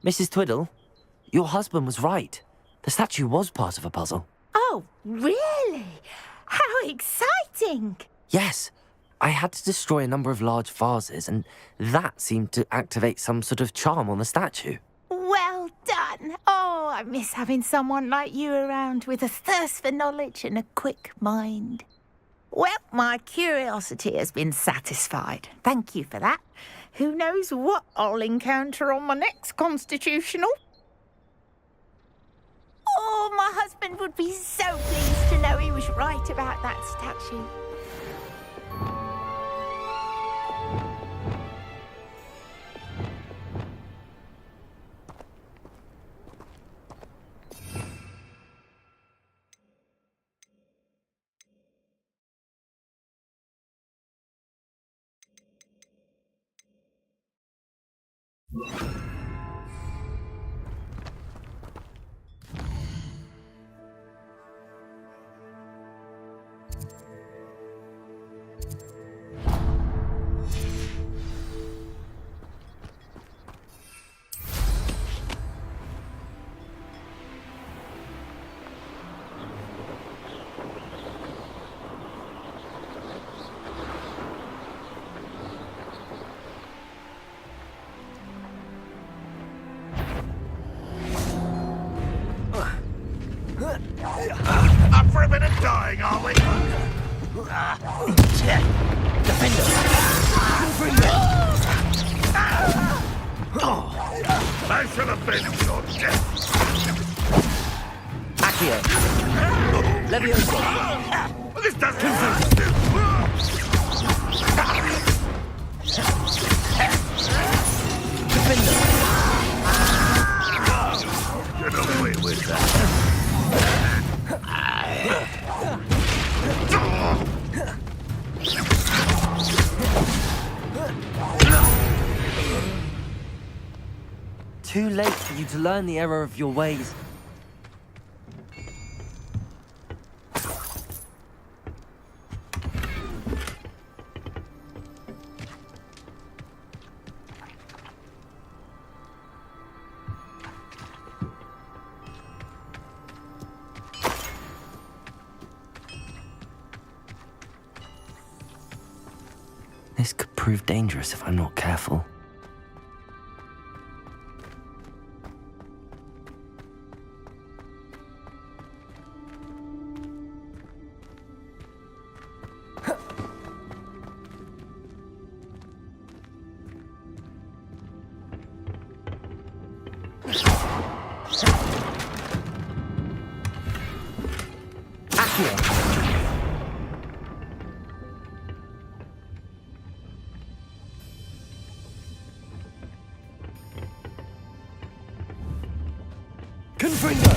Mrs. Twiddle, your husband was right. The statue was part of a puzzle. Oh, really? How exciting! Yes, I had to destroy a number of large vases, and that seemed to activate some sort of charm on the statue. Well done. Oh, I miss having someone like you around with a thirst for knowledge and a quick mind. Well, my curiosity has been satisfied. Thank you for that. Who knows what I'll encounter on my next constitutional? Oh, my husband would be so pleased to know he was right about that statue. Up for a bit of dying, are we? Defender! I should have been your death. Accio! Leviosa! This doesn't Defender! Get away with that. Too late for you to learn the error of your ways. This could prove dangerous if I'm not careful. Confringo!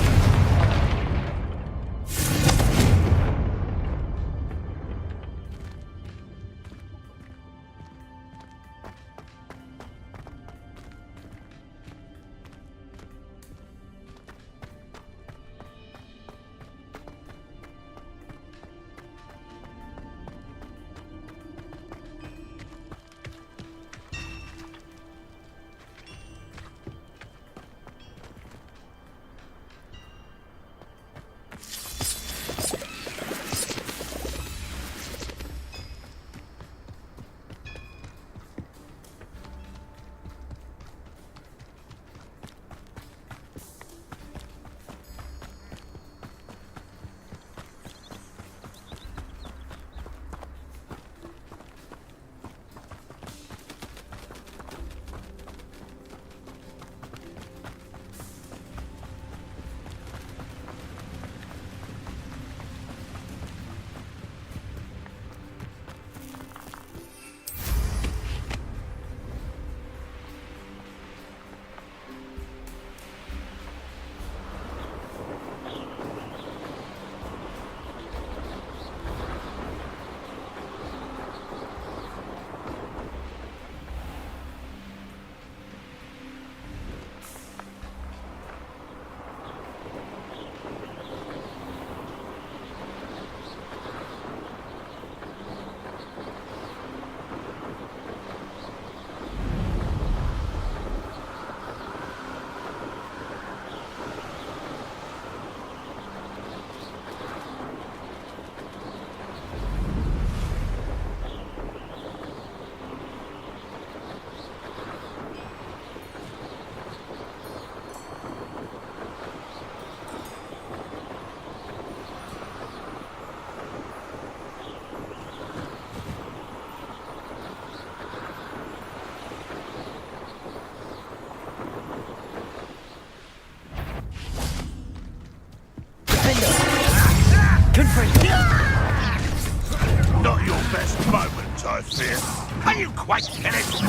Not your best moment, I fear. Are you quite finished?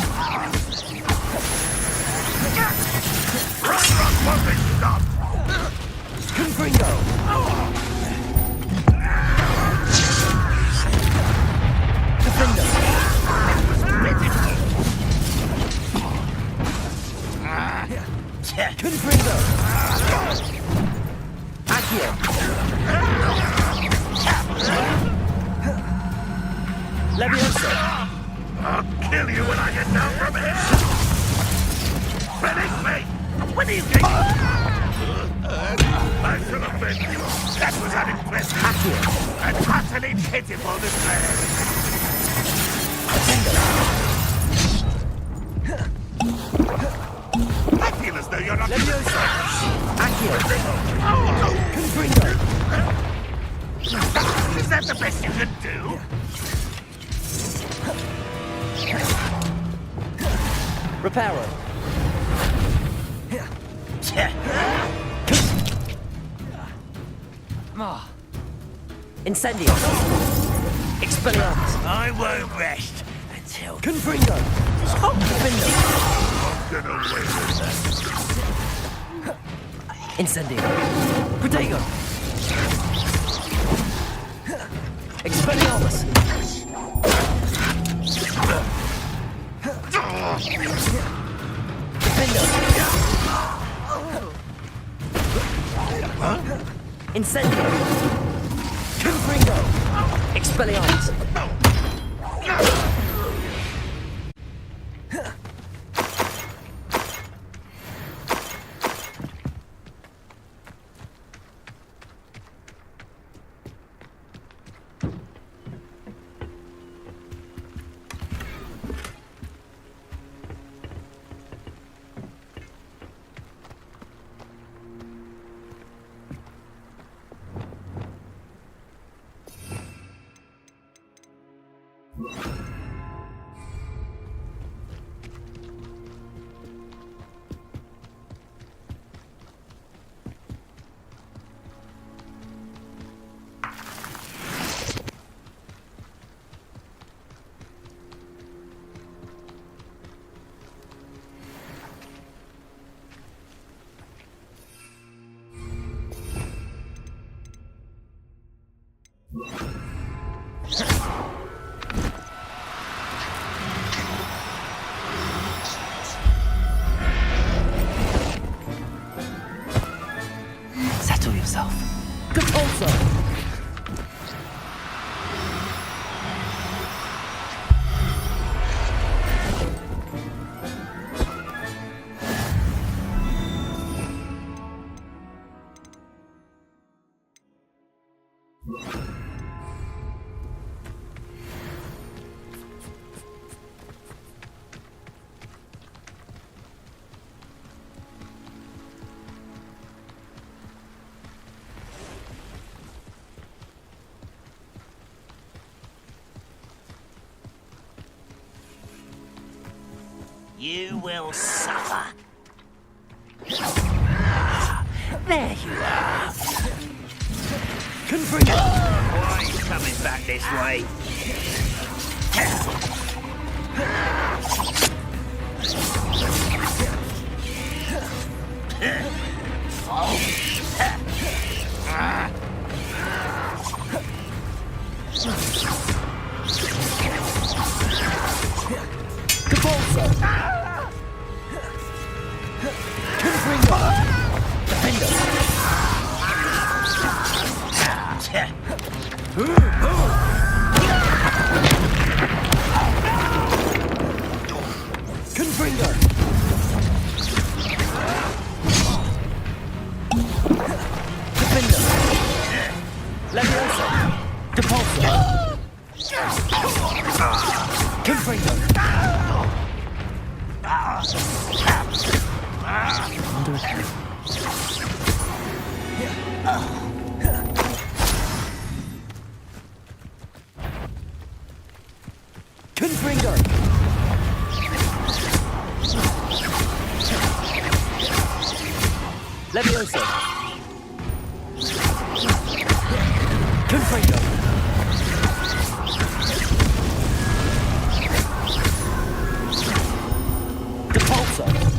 Run won't be stopped. I'll kill you when I get down from here. Finish me. When are you getting? I should have been. That was unimpressive. An utterly pitiful display. I feel as though you're not. Is that the best you can do? Reparo. Incendio. Expelliarmus. I won't rest until. Confringo. I'm gonna win with that. Incendio. Protego. Expelliarmus. Incendio. Confringo. Expelliarmus. Settle yourself. Compulso. You will suffer. There you are. Confringo. Why are you coming back this way? Compulso. Confringo. Defendo. Confringo. Defendo. Leviosa. Compulso. Confringo. Confringo. Leviosa. Confringo. Depulso.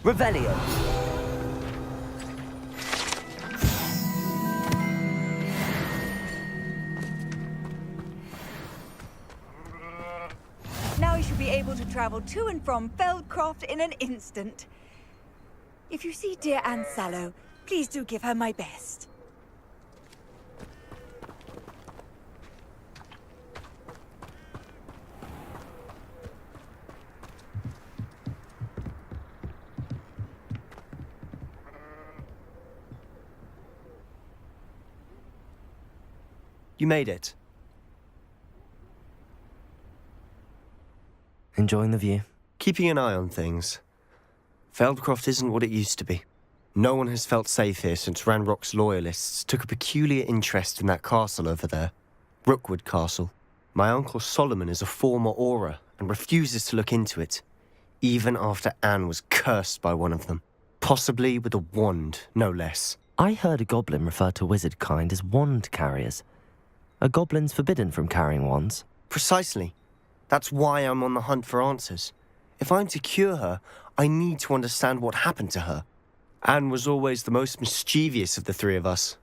Revelio. Now you should be able to travel to and from Feldcroft in an instant. If you see dear Anne Sallow, please do give her my best. You made it. Enjoying the view? Keeping an eye on things. Feldcroft isn't what it used to be. No one has felt safe here since Ranrock's loyalists took a peculiar interest in that castle over there. Rookwood Castle. My uncle Solomon is a former Auror and refuses to look into it, even after Anne was cursed by one of them. Possibly with a wand, no less. I heard a goblin refer to wizard kind as wand carriers. Are goblins forbidden from carrying wands? Precisely. That's why I'm on the hunt for answers. If I'm to cure her, I need to understand what happened to her. Anne was always the most mischievous of the three of us.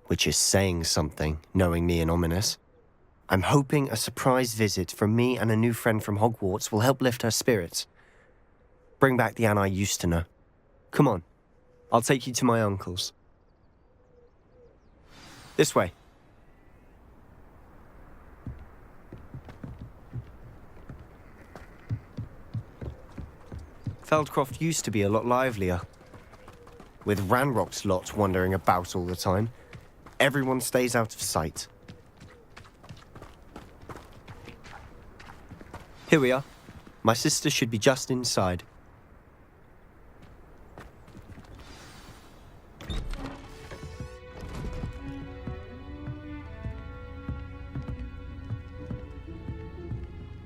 Which is saying something, knowing me and Ominous. I'm hoping a surprise visit from me and a new friend from Hogwarts will help lift her spirits. Bring back the Anne I used to know. Come on. I'll take you to my uncle's. This way. Feldcroft used to be a lot livelier. With Ranrock's lot wandering about all the time, everyone stays out of sight. Here we are. My sister should be just inside.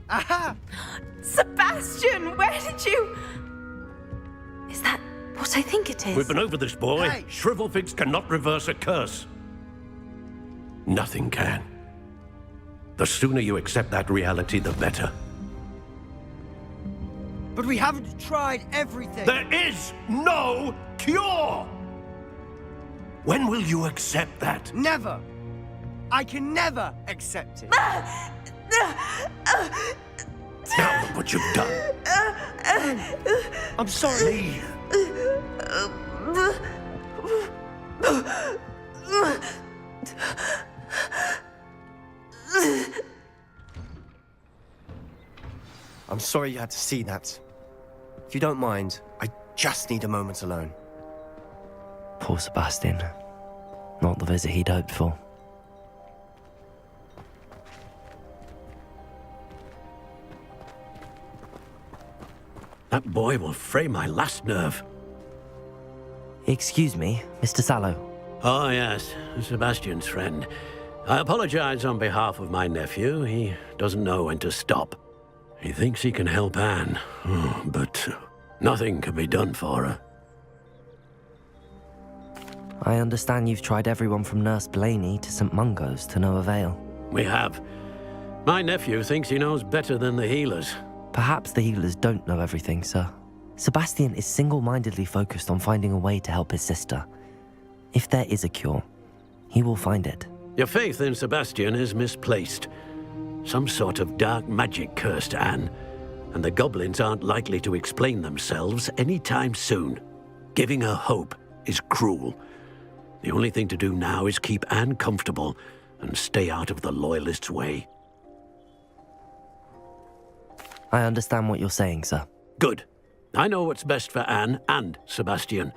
Aha! Sebastian, where did you... Is that what I think it is? We've been over this, boy. Hey. Shrivelfigs cannot reverse a curse. Nothing can. The sooner you accept that reality, the better. But we haven't tried everything. There is no cure! When will you accept that? Never. I can never accept it. Now look what you've done. I'm sorry. I'm sorry you had to see that. If you don't mind, I just need a moment alone. Poor Sebastian. Not the visit he'd hoped for. That boy will fray my last nerve. Excuse me, Mr. Sallow. Oh, yes, Sebastian's friend. I apologize on behalf of my nephew. He doesn't know when to stop. He thinks he can help Anne, but nothing can be done for her. I understand you've tried everyone from Nurse Blaney to St. Mungo's to no avail. We have. My nephew thinks he knows better than the healers. Perhaps the healers don't know everything, sir. Sebastian is single-mindedly focused on finding a way to help his sister. If there is a cure, he will find it. Your faith in Sebastian is misplaced. Some sort of dark magic cursed Anne, and the goblins aren't likely to explain themselves anytime soon. Giving her hope is cruel. The only thing to do now is keep Anne comfortable and stay out of the Loyalists' way. I understand what you're saying, sir. Good. I know what's best for Anne and Sebastian.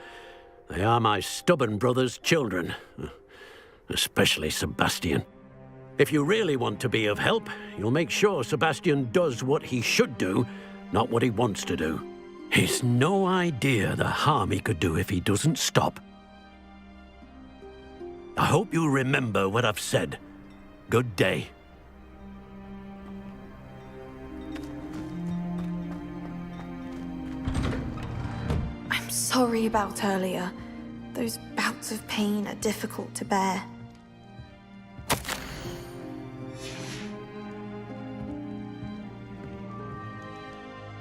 They are my stubborn brother's children. Especially Sebastian. If you really want to be of help, you'll make sure Sebastian does what he should do, not what he wants to do. He's no idea the harm he could do if he doesn't stop. I hope you'll remember what I've said. Good day. I'm sorry about earlier. Those bouts of pain are difficult to bear.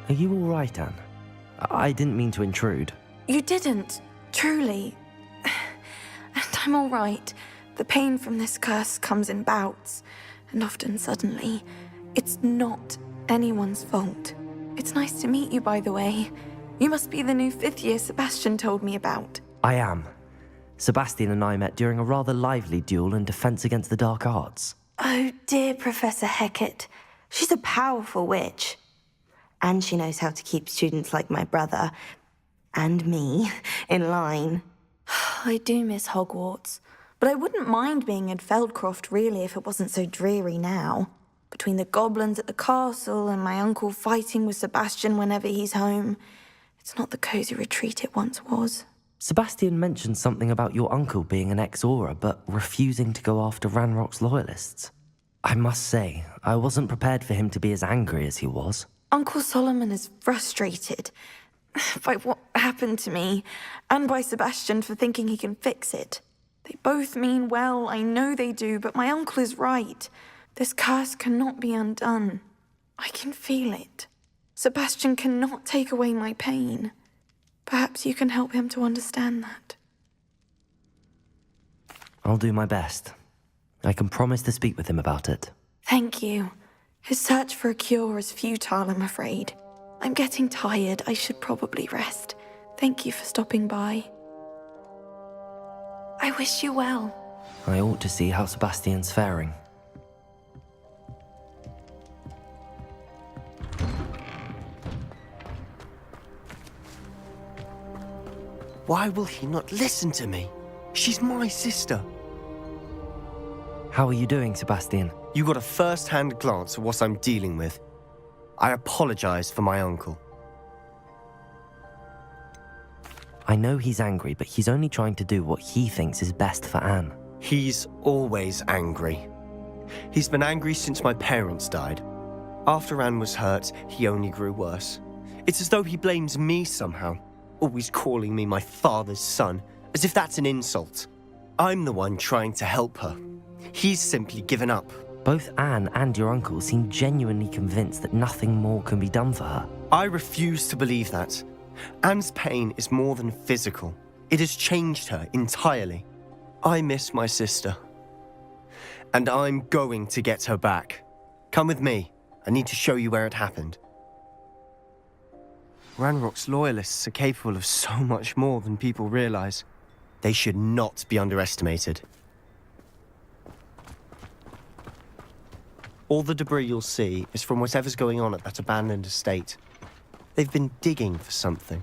Are you all right, Anne? I didn't mean to intrude. You didn't, truly. And I'm all right. The pain from this curse comes in bouts, and often suddenly. It's not anyone's fault. It's nice to meet you, by the way. You must be the new 5th year Sebastian told me about. I am. Sebastian and I met during a rather lively duel in defense against the dark arts. Oh, dear Professor Hecat. She's a powerful witch. And she knows how to keep students like my brother, and me, in line. I do miss Hogwarts, but I wouldn't mind being in Feldcroft, really, if it wasn't so dreary now. Between the goblins at the castle and my uncle fighting with Sebastian whenever he's home, it's not the cosy retreat it once was. Sebastian mentioned something about your uncle being an ex-Auror, but refusing to go after Ranrock's Loyalists. I must say, I wasn't prepared for him to be as angry as he was. Uncle Solomon is frustrated by what happened to me, and by Sebastian for thinking he can fix it. They both mean well, I know they do, but my uncle is right. This curse cannot be undone. I can feel it. Sebastian cannot take away my pain. Perhaps you can help him to understand that. I'll do my best. I can promise to speak with him about it. Thank you. His search for a cure is futile, I'm afraid. I'm getting tired. I should probably rest. Thank you for stopping by. I wish you well. I ought to see how Sebastian's faring. Why will he not listen to me? She's my sister. How are you doing, Sebastian? You got a first-hand glance at what I'm dealing with. I apologize for my uncle. I know he's angry, but he's only trying to do what he thinks is best for Anne. He's always angry. He's been angry since my parents died. After Anne was hurt, he only grew worse. It's as though he blames me somehow, always calling me my father's son, as if that's an insult. I'm the one trying to help her. He's simply given up. Both Anne and your uncle seem genuinely convinced that nothing more can be done for her. I refuse to believe that. Anne's pain is more than physical. It has changed her entirely. I miss my sister. And I'm going to get her back. Come with me. I need to show you where it happened. Ranrock's Loyalists are capable of so much more than people realize. They should not be underestimated. All the debris you'll see is from whatever's going on at that abandoned estate. They've been digging for something.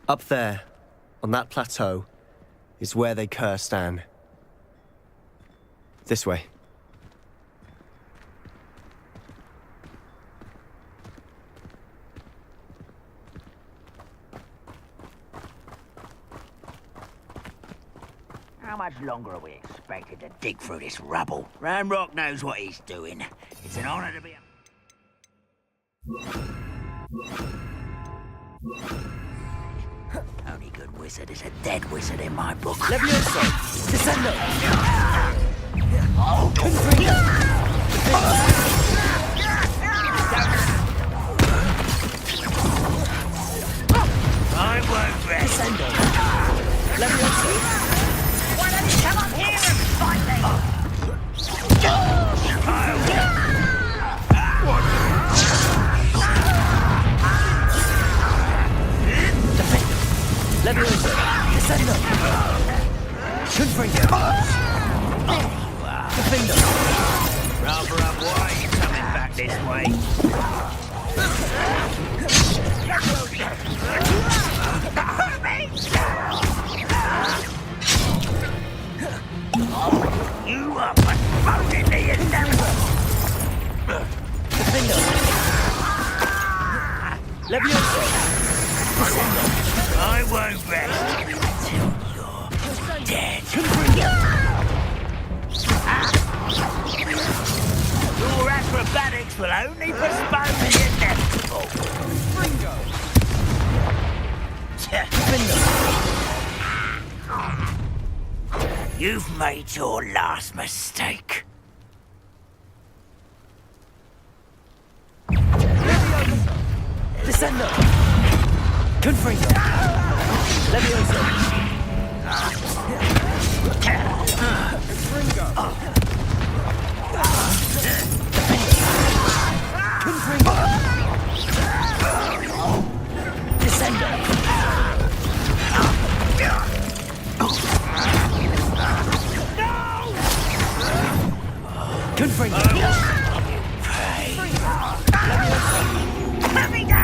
Up there, on that plateau, is where they cursed Anne. This way. How much longer are we expected to dig through this rubble? Ranrock knows what he's doing. It's an honor to be Only good wizard is a dead wizard in my book. Levioso! Descendo! Levioso! Descendo! Confringo! Defendo! Rather up, why are you coming back this way? You are postponing the endeavor! Defendo! Levioso! Descendo! I won't rest till you're dead. Your acrobatics will only postpone the inevitable. You've made your last mistake. Descendo! Confringo! Levioso! Confringo! Descendo! Confringo! Let me go!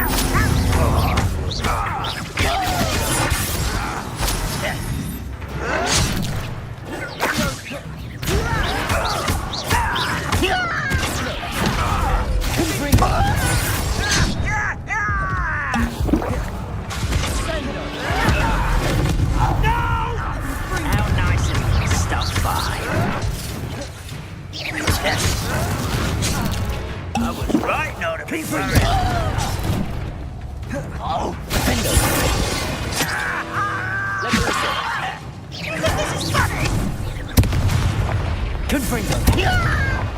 How nice of you to stop by. I was right not to be worried. Oh, Defendo! You think this is funny? Confringo!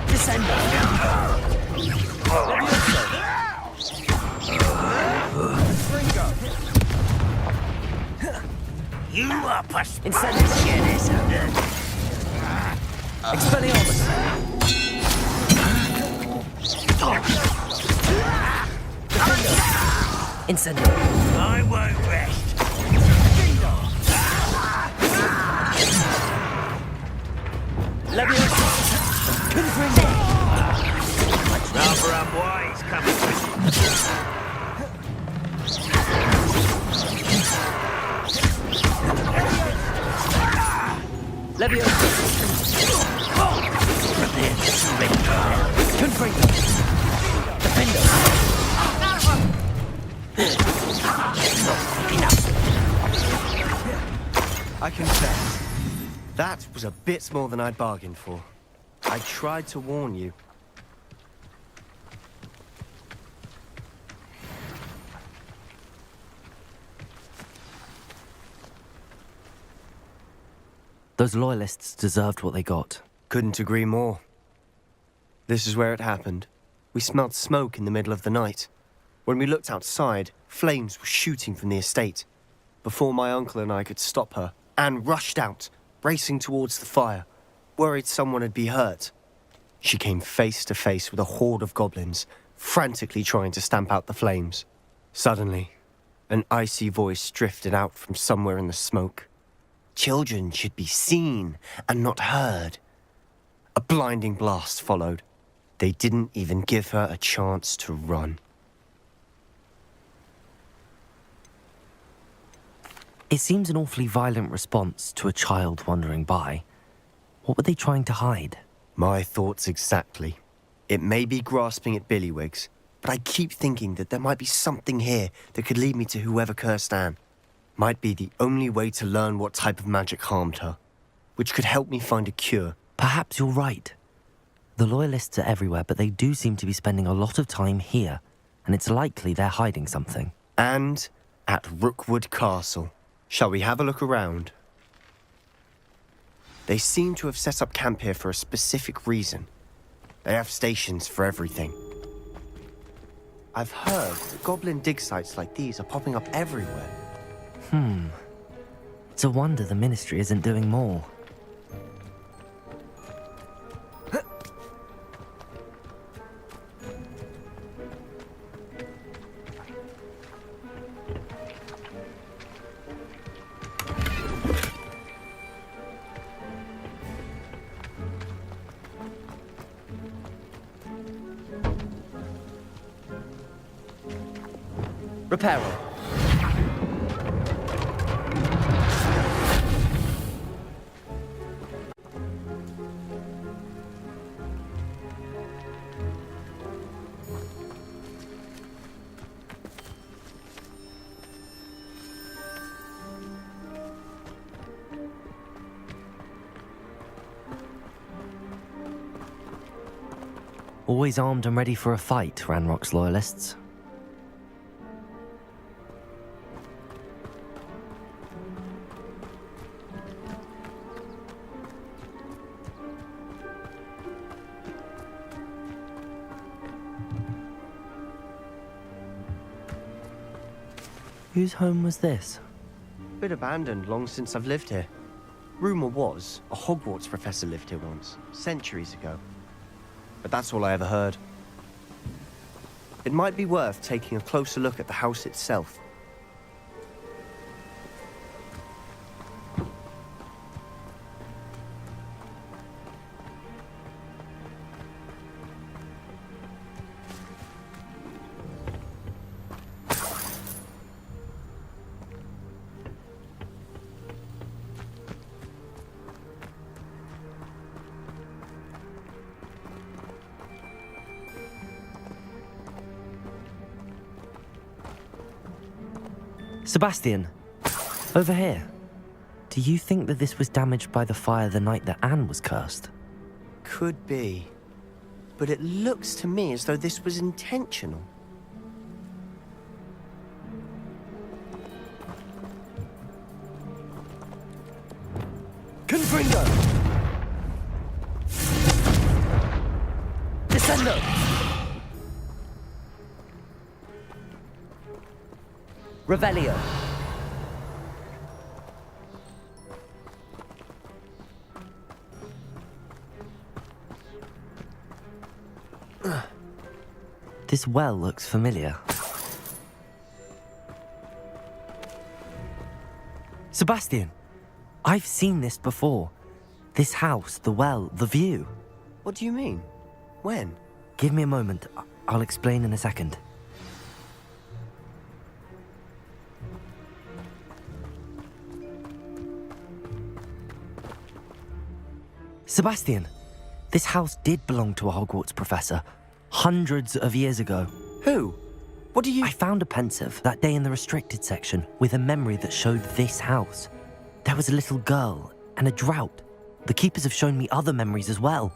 Descendo! Levioso! You are Incendies! Expelliarmus! Incendio! I won't rest. Levioso! Confringo! Rather unwise coming. Levioso! Confringo! Defendo! I confess, that was a bit more than I'd bargained for. I tried to warn you. Those loyalists deserved what they got. Couldn't agree more. This is where it happened. We smelled smoke in the middle of the night. When we looked outside, flames were shooting from the estate. Before my uncle and I could stop her, Anne rushed out, racing towards the fire, worried someone had been hurt. She came face to face with a horde of goblins, frantically trying to stamp out the flames. Suddenly, an icy voice drifted out from somewhere in the smoke. Children should be seen and not heard. A blinding blast followed. They didn't even give her a chance to run. It seems an awfully violent response to a child wandering by. What were they trying to hide? My thoughts exactly. It may be grasping at Billywigs, but I keep thinking that there might be something here that could lead me to whoever cursed Anne. Might be the only way to learn what type of magic harmed her, which could help me find a cure. Perhaps you're right. The Loyalists are everywhere, but they do seem to be spending a lot of time here, and it's likely they're hiding something. And at Rookwood Castle. Shall we have a look around? They seem to have set up camp here for a specific reason. They have stations for everything. I've heard that goblin dig sites like these are popping up everywhere. It's a wonder the Ministry isn't doing more. Reparo. Always armed and ready for a fight, Ranrock's loyalists. Whose home was this? Bit abandoned long since I've lived here. Rumour was, a Hogwarts professor lived here once, centuries ago. But that's all I ever heard. It might be worth taking a closer look at the house itself. Sebastian, over here. Do you think that this was damaged by the fire the night that Anne was cursed? Could be. But it looks to me as though this was intentional. Confringo! Descendo! Revelio. This well looks familiar. Sebastian, I've seen this before. This house, the well, the view. What do you mean? When? Give me a moment. I'll explain in a second. Sebastian, this house did belong to a Hogwarts professor, hundreds of years ago. Who? What do you... I found a pensive that day in the restricted section with a memory that showed this house. There was a little girl and a drought. The keepers have shown me other memories as well.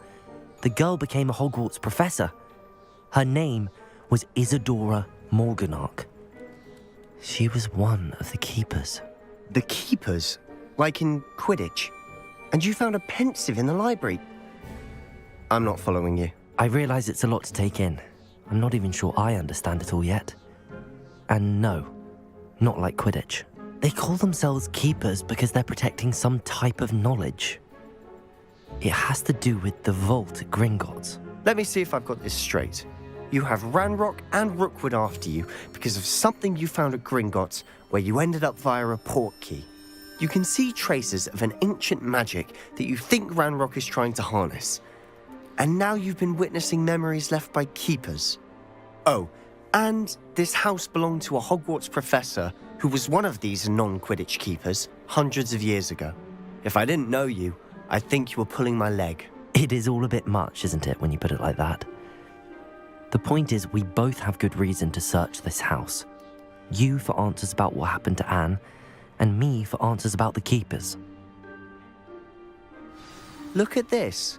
The girl became a Hogwarts professor. Her name was Isadora Morganach. She was one of the keepers. The keepers? Like in Quidditch? And you found a pensive in the library? I'm not following you. I realize it's a lot to take in. I'm not even sure I understand it all yet. And no, not like Quidditch. They call themselves keepers because they're protecting some type of knowledge. It has to do with the vault at Gringotts. Let me see if I've got this straight. You have Ranrock and Rookwood after you because of something you found at Gringotts where you ended up via a port key. You can see traces of an ancient magic that you think Ranrock is trying to harness. And now you've been witnessing memories left by keepers. Oh, and this house belonged to a Hogwarts professor who was one of these non-Quidditch keepers hundreds of years ago. If I didn't know you, I'd think you were pulling my leg. It is all a bit much, isn't it, when you put it like that? The point is, we both have good reason to search this house. You for answers about what happened to Anne, and me for answers about the keepers. Look at this.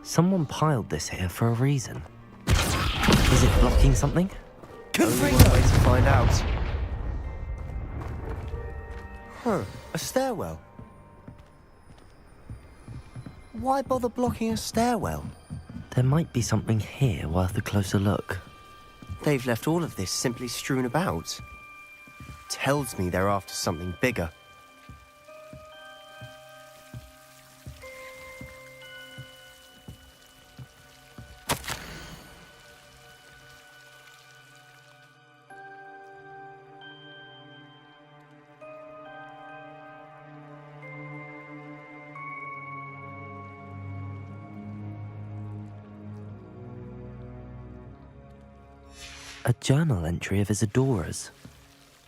Someone piled this here for a reason. Is it blocking something? Only one way to find out. Huh, a stairwell. Why bother blocking a stairwell? There might be something here worth a closer look. They've left all of this simply strewn about. Tells me they're after something bigger. A journal entry of Isadora's.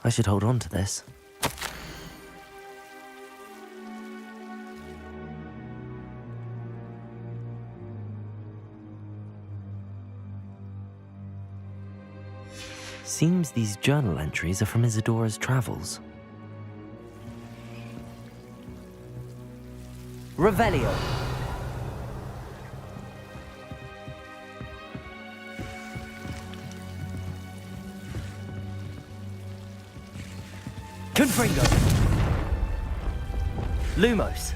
I should hold on to this. Seems these journal entries are from Isadora's travels. Revelio. Confringo. Lumos.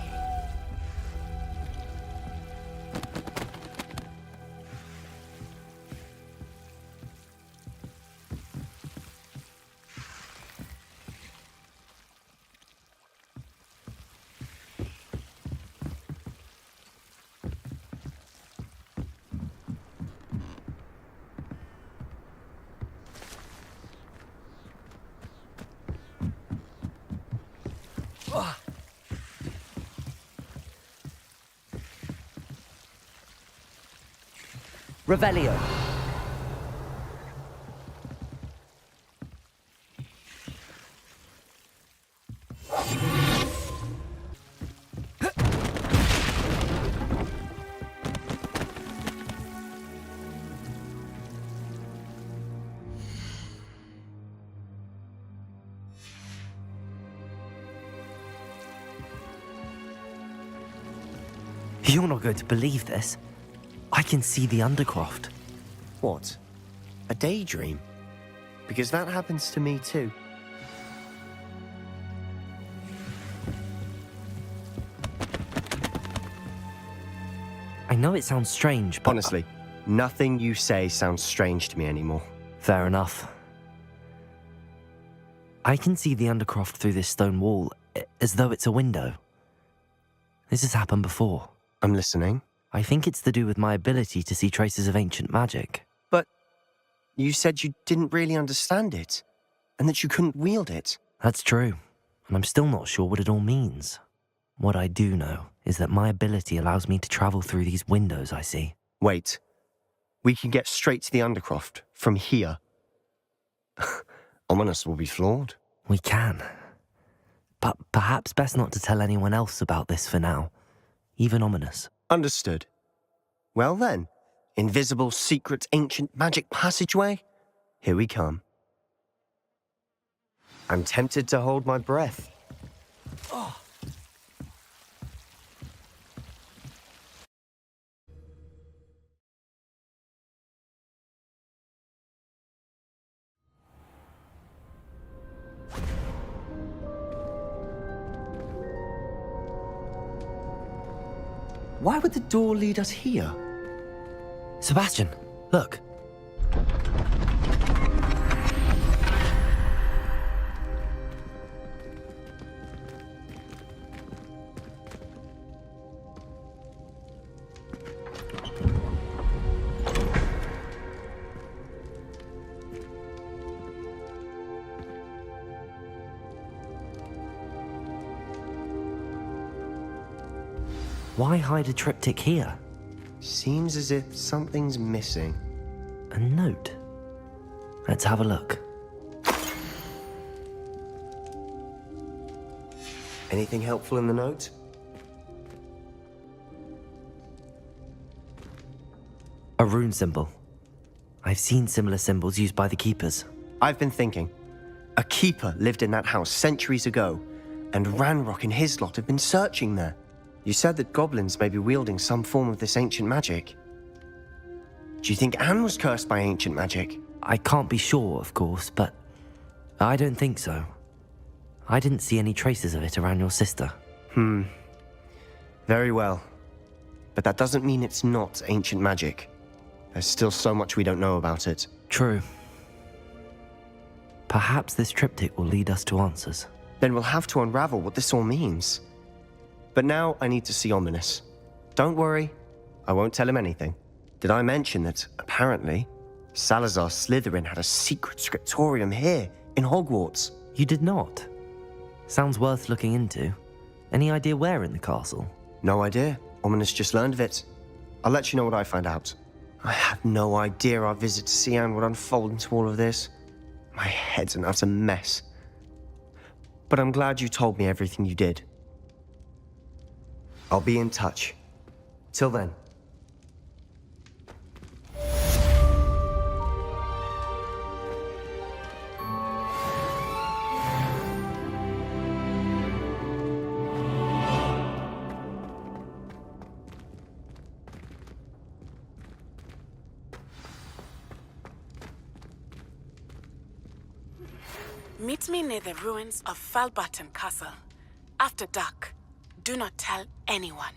Revelio. You're not going to believe this. I can see the Undercroft. What? A daydream? Because that happens to me too. I know it sounds strange, but... Honestly, nothing you say sounds strange to me anymore. Fair enough. I can see the Undercroft through this stone wall, as though it's a window. This has happened before. I'm listening. I think it's to do with my ability to see traces of ancient magic. But you said you didn't really understand it, and that you couldn't wield it. That's true, and I'm still not sure what it all means. What I do know is that my ability allows me to travel through these windows I see. Wait. We can get straight to the Undercroft from here. Ominous will be floored. We can. But perhaps best not to tell anyone else about this for now. Even Ominous. Understood. Well then, invisible, secret, ancient magic passageway? Here we come. I'm tempted to hold my breath. Oh. Why would the door lead us here? Sebastian, look. Why hide a triptych here? Seems as if something's missing. A note. Let's have a look. Anything helpful in the note? A rune symbol. I've seen similar symbols used by the keepers. I've been thinking. A keeper lived in that house centuries ago, and Ranrock and his lot have been searching there. You said that goblins may be wielding some form of this ancient magic. Do you think Anne was cursed by ancient magic? I can't be sure, of course, but I don't think so. I didn't see any traces of it around your sister. Very well. But that doesn't mean it's not ancient magic. There's still so much we don't know about it. True. Perhaps this triptych will lead us to answers. Then we'll have to unravel what this all means. But now I need to see Ominous. Don't worry, I won't tell him anything. Did I mention that, apparently, Salazar Slytherin had a secret scriptorium here, in Hogwarts? You did not? Sounds worth looking into. Any idea where in the castle? No idea. Ominous just learned of it. I'll let you know what I find out. I had no idea our visit to Sian would unfold into all of this. My head's an utter mess. But I'm glad you told me everything you did. I'll be in touch. Till then. Meet me near the ruins of Falbaton Castle. After dark. Do not tell anyone.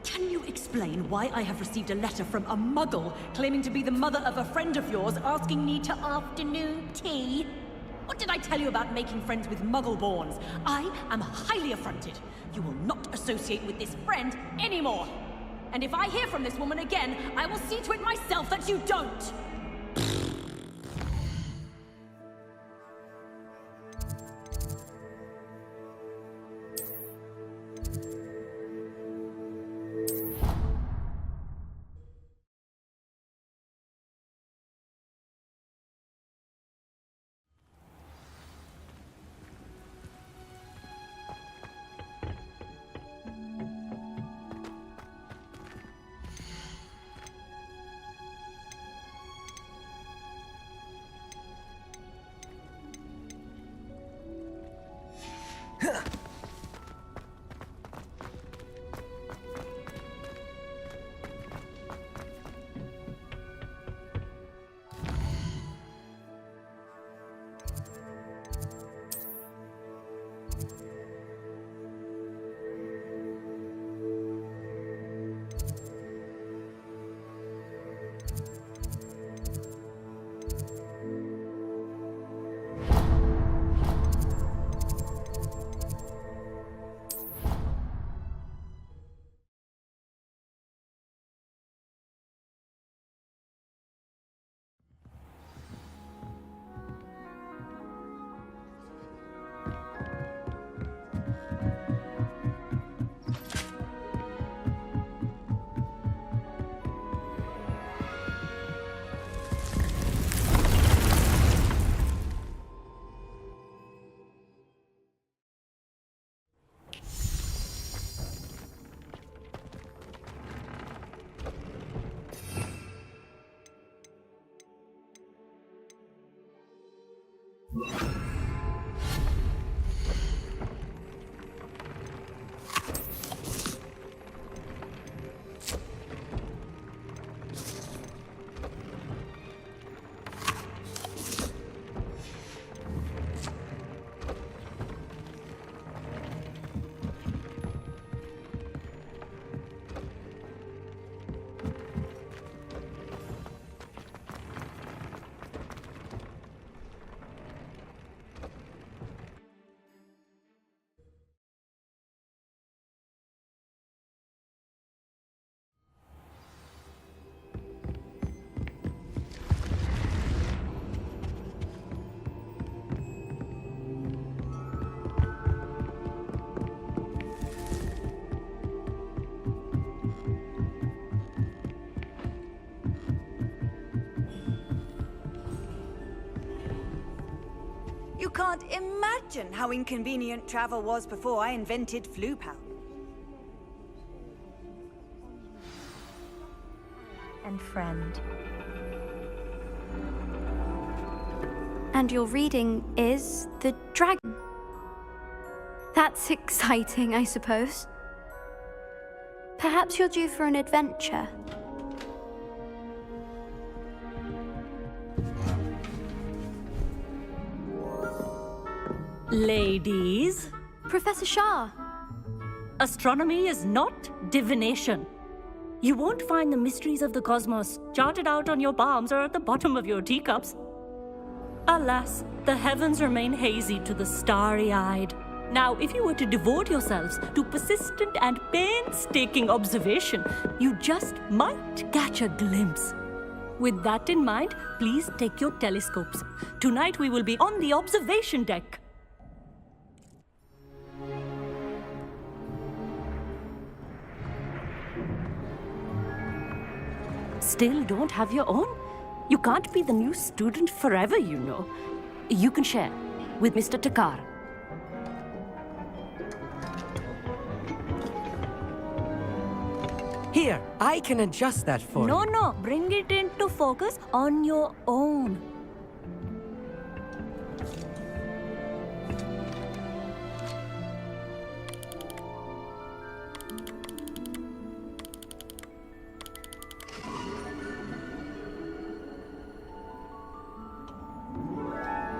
Can you explain why I have received a letter from a muggle claiming to be the mother of a friend of yours asking me to afternoon tea? What did I tell you about making friends with muggle-borns? I am highly affronted. You will not associate with this friend anymore. And if I hear from this woman again, I will see to it myself that you don't! You can't imagine how inconvenient travel was before I invented flu-pow. and friend. And your reading is the dragon. That's exciting, I suppose. Perhaps you're due for an adventure. Ladies, Professor Shah. astronomy is not divination. You won't find the mysteries of the cosmos charted out on your palms or at the bottom of your teacups. Alas, the heavens remain hazy to the starry-eyed. Now, if you were to devote yourselves to persistent and painstaking observation, you just might catch a glimpse. With that in mind, please take your telescopes. Tonight we will be on the observation deck. Still don't have your own? You can't be the new student forever, you know. You can share with Mr. Takar. Here, I can adjust that for you. No, bring it into focus on your own.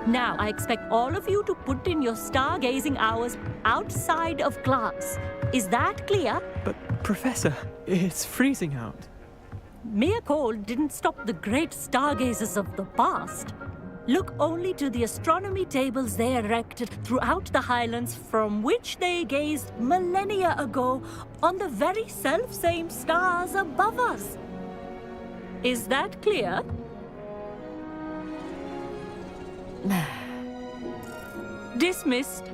Now, I expect all of you to put in your stargazing hours outside of class. Is that clear? But, Professor, it's freezing out. Mere cold didn't stop the great stargazers of the past. Look only to the astronomy tables they erected throughout the highlands from which they gazed millennia ago on the very self-same stars above us. Is that clear? Dismissed.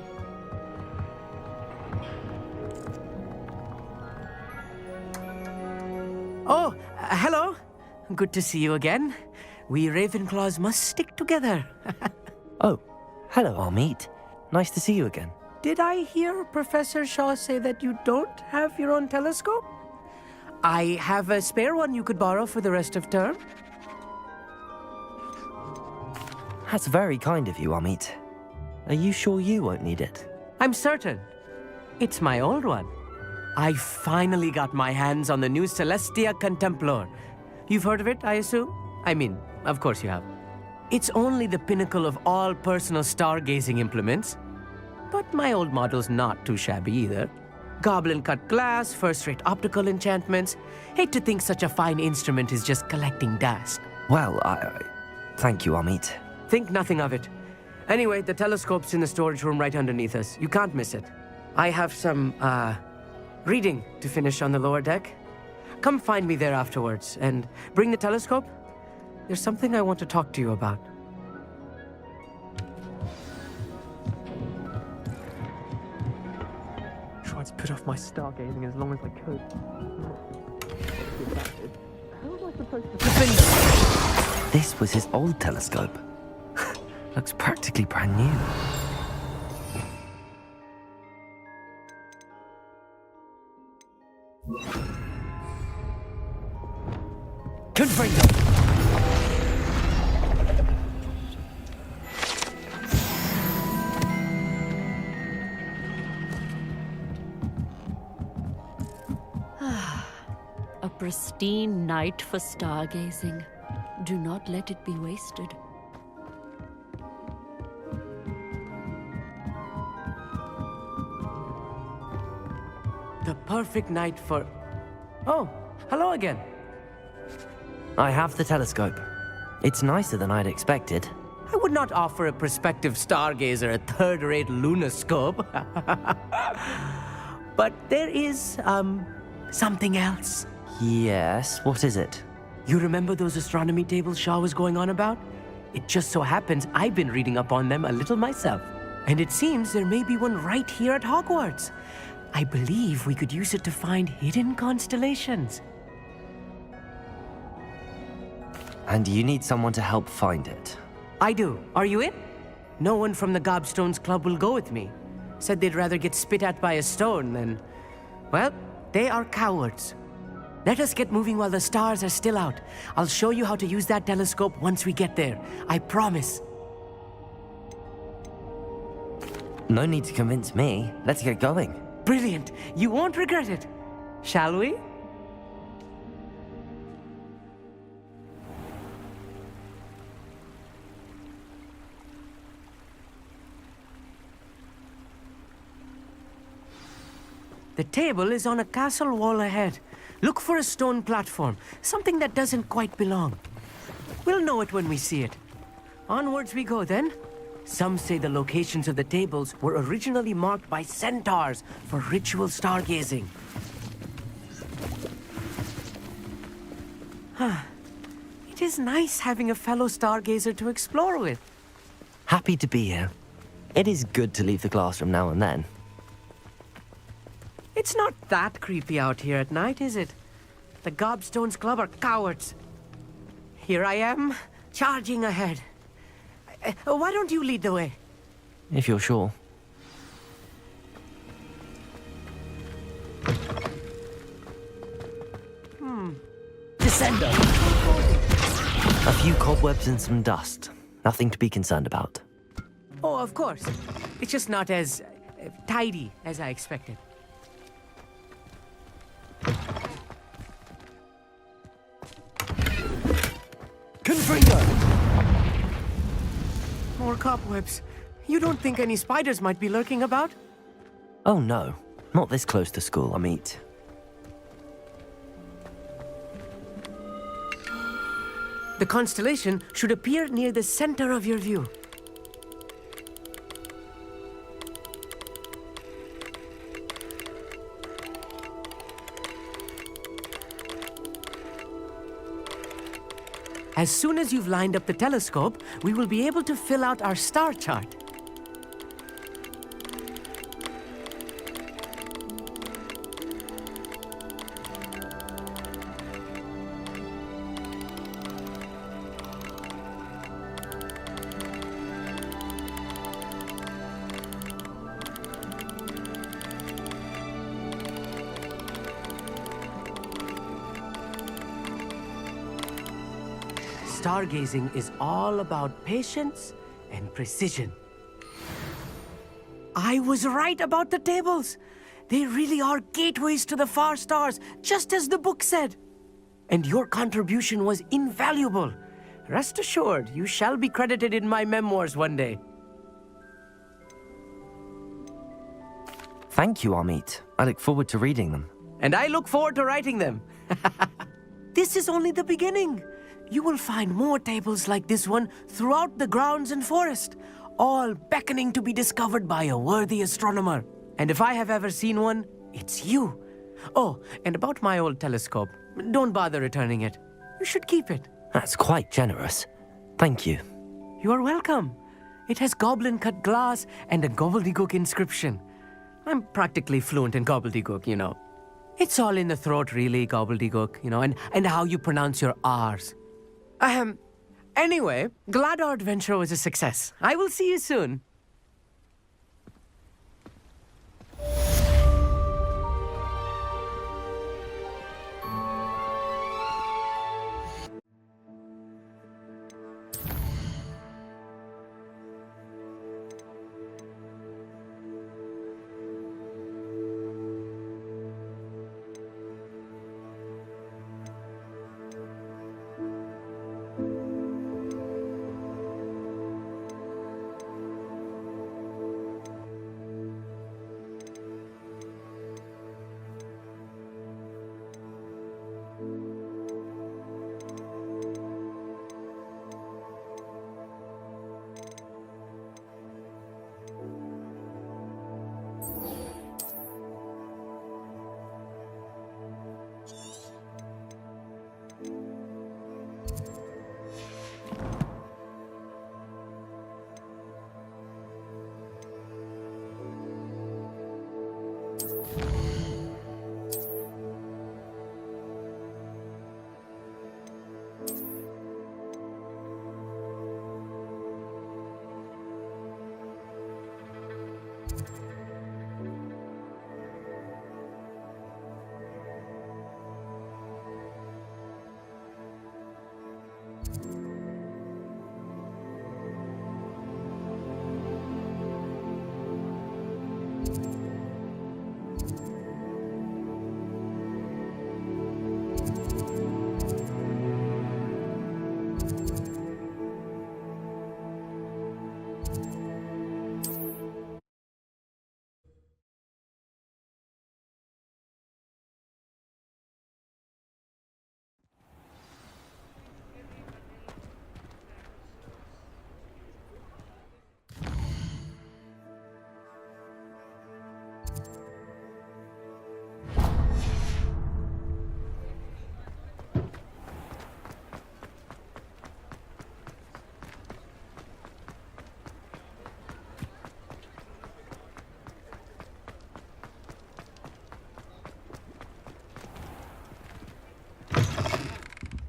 Oh, hello. Good to see you again. We Ravenclaws must stick together. Oh, hello, Amit. Nice to see you again. Did I hear Professor Shaw say that you don't have your own telescope? I have a spare one you could borrow for the rest of term. That's very kind of you, Amit. Are you sure you won't need it? I'm certain. It's my old one. I finally got my hands on the new Celestia Contemplar. You've heard of it, I assume? I mean, of course you have. It's only the pinnacle of all personal stargazing implements. But my old model's not too shabby either. Goblin-cut glass, first-rate optical enchantments. Hate to think such a fine instrument is just collecting dust. Well, thank you, Amit. Think nothing of it. Anyway, the telescope's in the storage room right underneath us. You can't miss it. I have some, reading to finish on the lower deck. Come find me there afterwards, and bring the telescope. There's something I want to talk to you about. Tried to put off my stargazing as long as I could. How am I supposed to... This was his old telescope. Looks practically brand new. Confirmed. A pristine night for stargazing. Do not let it be wasted. The perfect night for... Oh, hello again. I have the telescope. It's nicer than I'd expected. I would not offer a prospective stargazer a third-rate lunoscope. But there is, something else. Yes, what is it? You remember those astronomy tables Shaw was going on about? It just so happens I've been reading up on them a little myself. And it seems there may be one right here at Hogwarts. I believe we could use it to find hidden constellations. And you need someone to help find it. I do. Are you in? No one from the Gobstones Club will go with me. Said they'd rather get spit at by a stone than... Well, they are cowards. Let us get moving while the stars are still out. I'll show you how to use that telescope once we get there. I promise. No need to convince me. Let's get going. Brilliant. You won't regret it. Shall we? The table is on a castle wall ahead. Look for a stone platform, something that doesn't quite belong. We'll know it when we see it. Onwards we go then. Some say the locations of the tables were originally marked by centaurs for ritual stargazing. It is nice having a fellow stargazer to explore with. Happy to be here. It is good to leave the classroom now and then. It's not that creepy out here at night, is it? The Gobstones Club are cowards. Here I am, charging ahead. Why don't you lead the way? If you're sure. Descender! A few cobwebs and some dust. Nothing to be concerned about. Oh, of course. It's just not as tidy as I expected. Confringo! More cobwebs. You don't think any spiders might be lurking about? Oh no, not this close to school, I meet. The constellation should appear near the center of your view. As soon as you've lined up the telescope, we will be able to fill out our star chart. Stargazing is all about patience and precision. I was right about the tables. They really are gateways to the far stars, just as the book said. And your contribution was invaluable. Rest assured, you shall be credited in my memoirs one day. Thank you, Amit. I look forward to reading them. And I look forward to writing them. This is only the beginning. You will find more tables like this one throughout the grounds and forest, all beckoning to be discovered by a worthy astronomer. And if I have ever seen one, it's you. Oh, and about my old telescope, don't bother returning it. You should keep it. That's quite generous. Thank you. You are welcome. It has goblin-cut glass and a gobbledygook inscription. I'm practically fluent in gobbledygook, you know. It's all in the throat, really, gobbledygook, you know, and how you pronounce your R's. Anyway, glad our adventure was a success. I will see you soon.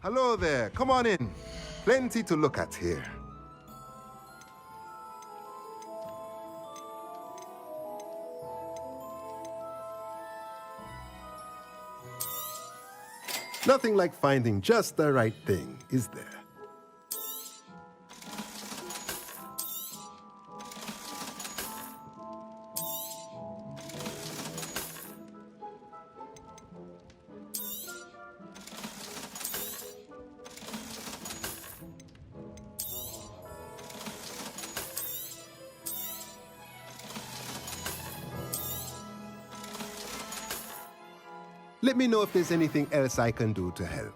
Hello there. Come on in. Plenty to look at here. Nothing like finding just the right thing, is there? Let me know if there's anything else I can do to help.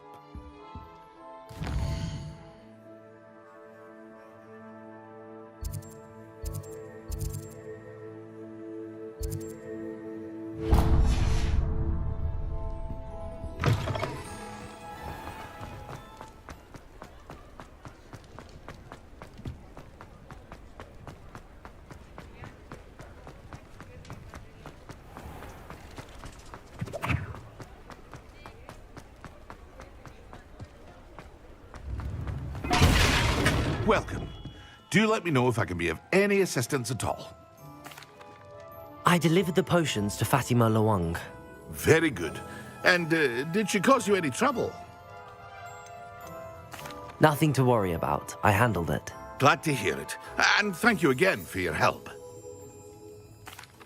Welcome. Do let me know if I can be of any assistance at all. I delivered the potions to Fatima Lawang. Very good. And did she cause you any trouble? Nothing to worry about. I handled it. Glad to hear it. And thank you again for your help.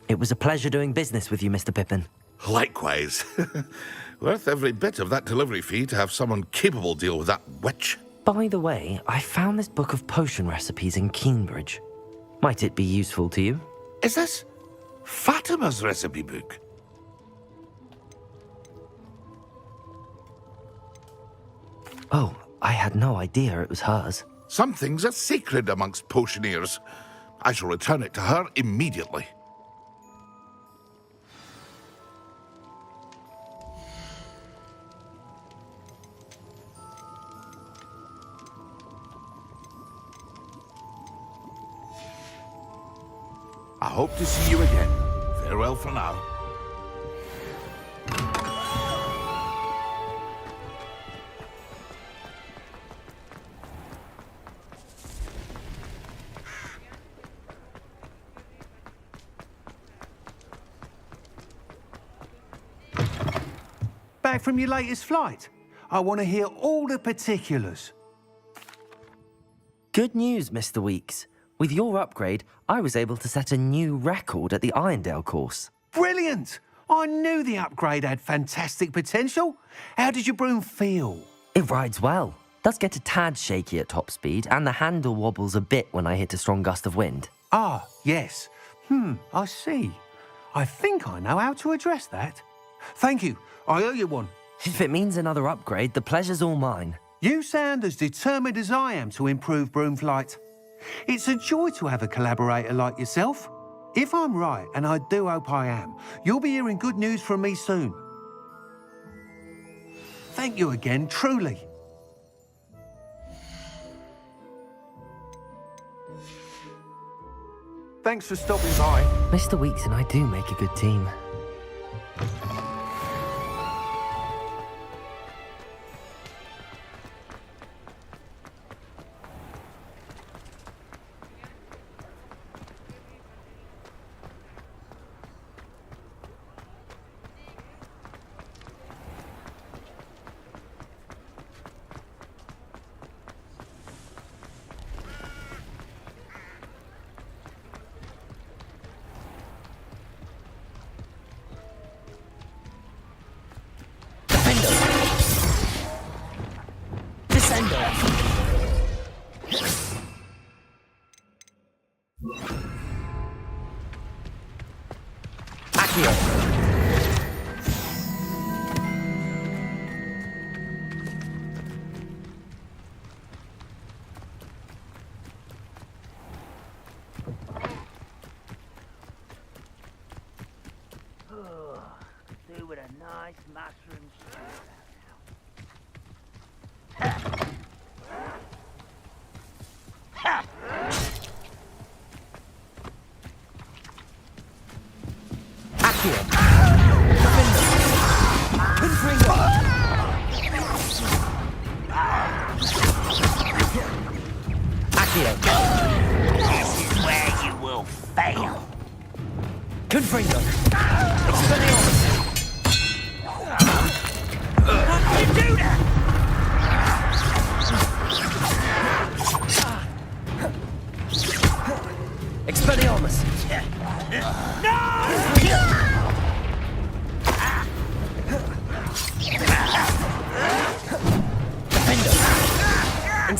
It was a pleasure doing business with you, Mr. Pippin. Likewise. Worth every bit of that delivery fee to have someone capable deal with that witch. By the way, I found this book of potion recipes in Cambridge. Might it be useful to you? Is this Fatima's recipe book? Oh, I had no idea it was hers. Some things are sacred amongst potioneers. I shall return it to her immediately. I hope to see you again. Farewell for now. Back from your latest flight? I want to hear all the particulars. Good news, Mr. Weeks. With your upgrade, I was able to set a new record at the Irondale course. Brilliant! I knew the upgrade had fantastic potential. How did your broom feel? It rides well. Does get a tad shaky at top speed, and the handle wobbles a bit when I hit a strong gust of wind. Ah, yes. I see. I think I know how to address that. Thank you. I owe you one. If it means another upgrade, the pleasure's all mine. You sound as determined as I am to improve broom flight. It's a joy to have a collaborator like yourself. If I'm right, and I do hope I am, you'll be hearing good news from me soon. Thank you again, truly. Thanks for stopping by. Mr. Weeks and I do make a good team. Do with a nice mushroom stew.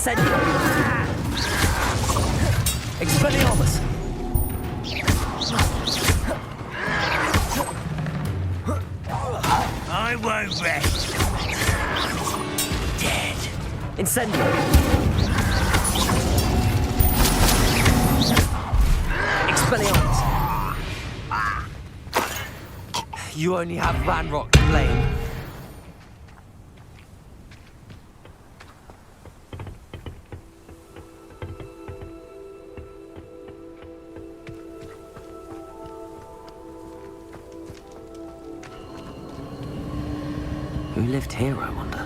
Incendio! Expelliarmus! I won't rest. Dead. Incendio! Expelliarmus! You only have Ranrock to blame. Who lived here, I wonder?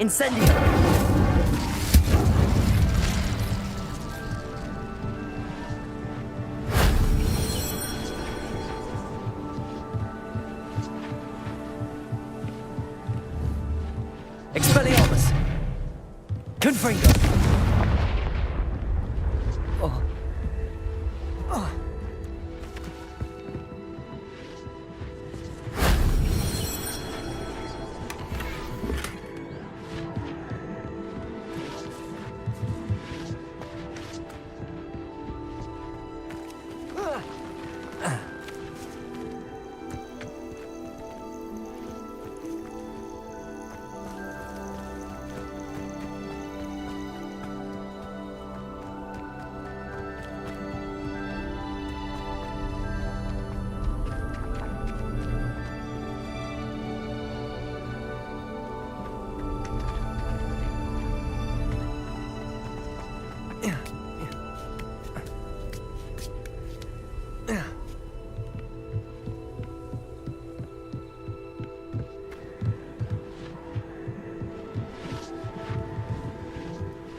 Incendio! Expelliarmus! Confringo! Oh. Oh.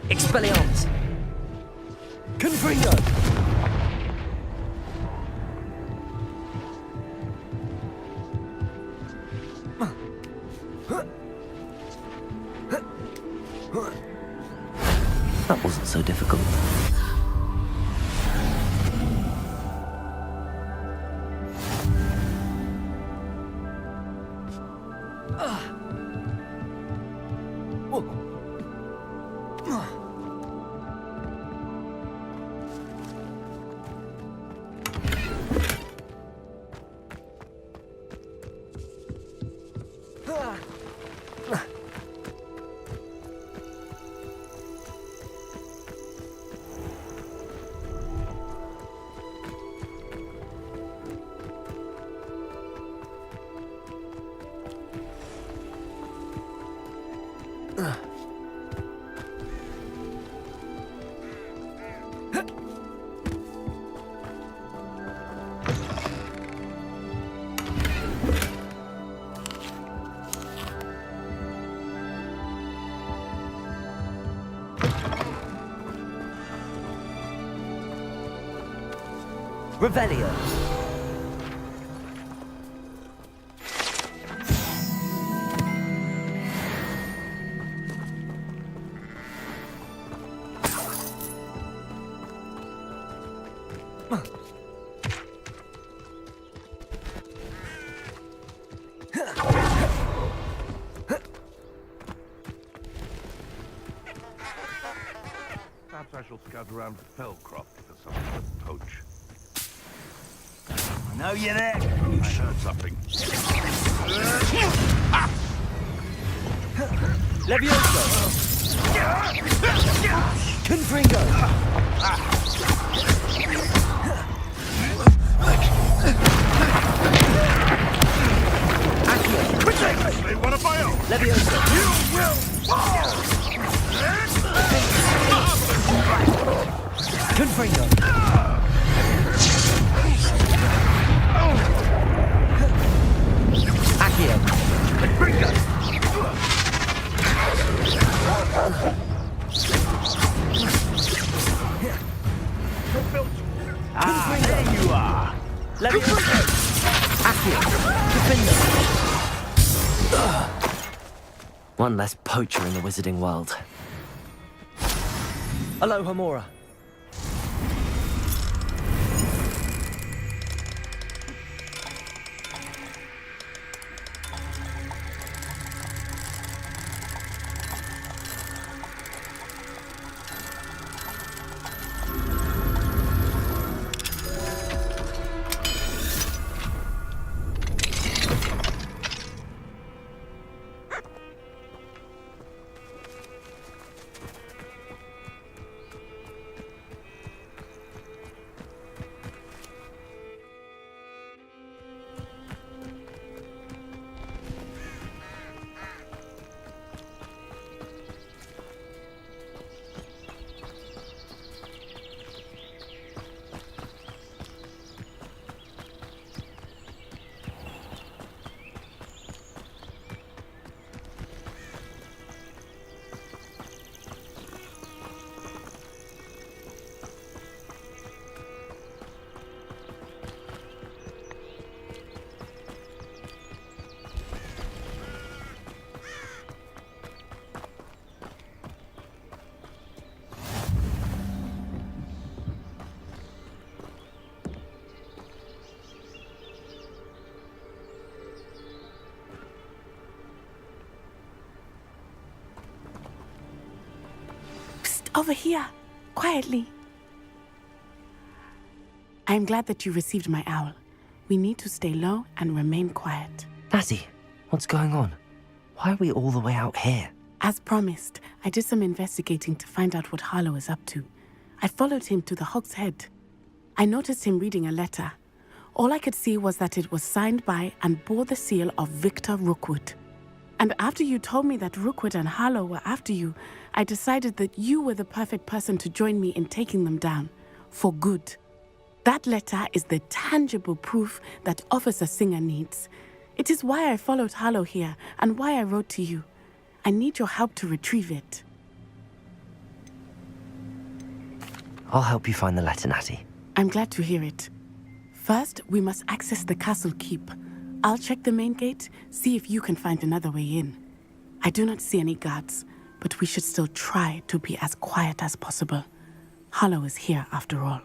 Expelliarmus! Confringo! That wasn't so difficult. Revelio. Perhaps I shall scout around Feldcroft for something to poach. I know you're there. I heard something. Levioso! Confringo! Precisely one of my own! Levioso! You will fall! Confringo! Accio! Confringo! There you are. Levioso! Accio! One less poacher in the wizarding world. Aloha, Mora. Over here, quietly. I am glad that you received my owl. We need to stay low and remain quiet. Natty, what's going on? Why are we all the way out here? As promised, I did some investigating to find out what Harlow is up to. I followed him to the Hog's Head. I noticed him reading a letter. All I could see was that it was signed by and bore the seal of Victor Rookwood. And after you told me that Rookwood and Harlow were after you, I decided that you were the perfect person to join me in taking them down. For good. That letter is the tangible proof that Officer Singer needs. It is why I followed Harlow here and why I wrote to you. I need your help to retrieve it. I'll help you find the letter, Natty. I'm glad to hear it. First, we must access the castle keep. I'll check the main gate, see if you can find another way in. I do not see any guards, but we should still try to be as quiet as possible. Harlow is here after all.